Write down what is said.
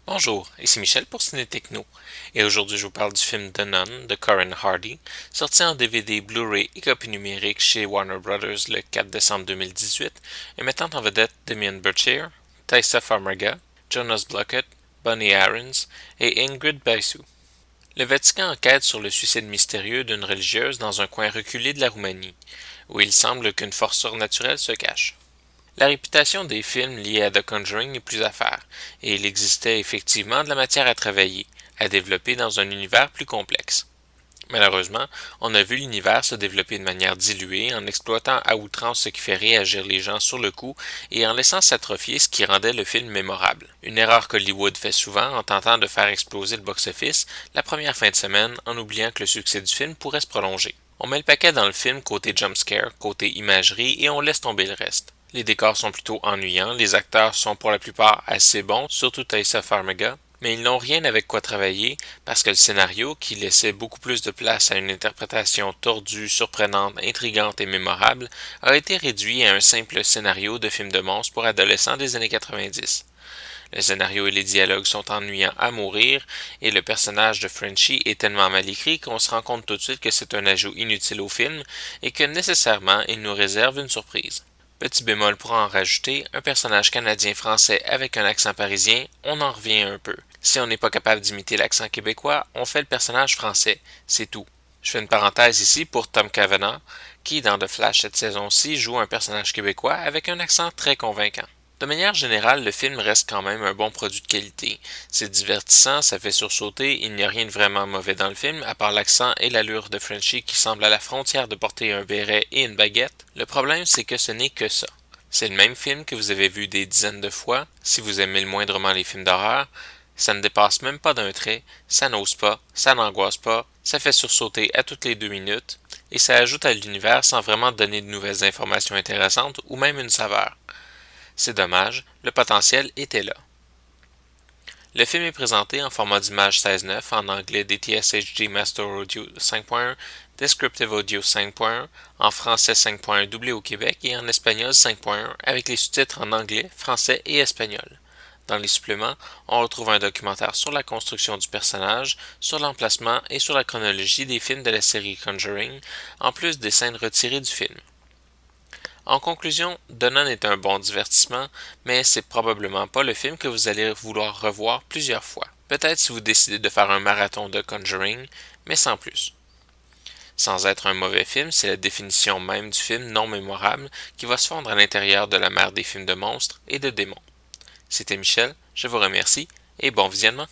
Bonjour, ici Michel pour Ciné Techno, et aujourd'hui je vous parle du film The Nun de Corinne Hardy, sorti en DVD, Blu-ray et copie numérique chez Warner Bros. Le 4 décembre 2018, et mettant en vedette Demian Bichir, Taissa Farmiga, Jonas Blockett, Bonnie Aarons et Ingrid Baisu. Le Vatican enquête sur le suicide mystérieux d'une religieuse dans un coin reculé de la Roumanie, où il semble qu'une force surnaturelle se cache. La réputation des films liés à The Conjuring n'est plus à faire, et il existait effectivement de la matière à travailler, à développer dans un univers plus complexe. Malheureusement, on a vu l'univers se développer de manière diluée en exploitant à outrance ce qui fait réagir les gens sur le coup et en laissant s'atrophier ce qui rendait le film mémorable. Une erreur qu'Hollywood fait souvent en tentant de faire exploser le box-office la première fin de semaine en oubliant que le succès du film pourrait se prolonger. On met le paquet dans le film côté jumpscare, côté imagerie et on laisse tomber le reste. Les décors sont plutôt ennuyants, les acteurs sont pour la plupart assez bons, surtout Taissa Farmiga, mais ils n'ont rien avec quoi travailler parce que le scénario, qui laissait beaucoup plus de place à une interprétation tordue, surprenante, intrigante et mémorable, a été réduit à un simple scénario de film de monstres pour adolescents des années 90. Le scénario et les dialogues sont ennuyants à mourir, et le personnage de Frenchie est tellement mal écrit qu'on se rend compte tout de suite que c'est un ajout inutile au film et que nécessairement il nous réserve une surprise. Petit bémol pour en rajouter, un personnage canadien-français avec un accent parisien, on en revient un peu. Si on n'est pas capable d'imiter l'accent québécois, on fait le personnage français, c'est tout. Je fais une parenthèse ici pour Tom Cavanagh, qui dans The Flash cette saison-ci joue un personnage québécois avec un accent très convaincant. De manière générale, le film reste quand même un bon produit de qualité. C'est divertissant, ça fait sursauter, il n'y a rien de vraiment mauvais dans le film, à part l'accent et l'allure de Frenchie qui semble à la frontière de porter un béret et une baguette. Le problème, c'est que ce n'est que ça. C'est le même film que vous avez vu des dizaines de fois, si vous aimez le moindrement les films d'horreur. Ça ne dépasse même pas d'un trait, ça n'ose pas, ça n'angoisse pas, ça fait sursauter à toutes les 2 minutes, et ça ajoute à l'univers sans vraiment donner de nouvelles informations intéressantes ou même une saveur. C'est dommage, le potentiel était là. Le film est présenté en format d'image 16:9 en anglais DTS-HD Master Audio 5.1, Descriptive Audio 5.1, en français 5.1 doublé au Québec et en espagnol 5.1 avec les sous-titres en anglais, français et espagnol. Dans les suppléments, on retrouve un documentaire sur la construction du personnage, sur l'emplacement et sur la chronologie des films de la série Conjuring, en plus des scènes retirées du film. En conclusion, The Nun est un bon divertissement, mais c'est probablement pas le film que vous allez vouloir revoir plusieurs fois. Peut-être si vous décidez de faire un marathon de Conjuring, mais sans plus. Sans être un mauvais film, c'est la définition même du film non mémorable qui va se fondre à l'intérieur de la mer des films de monstres et de démons. C'était Michel, je vous remercie et bon visionnement.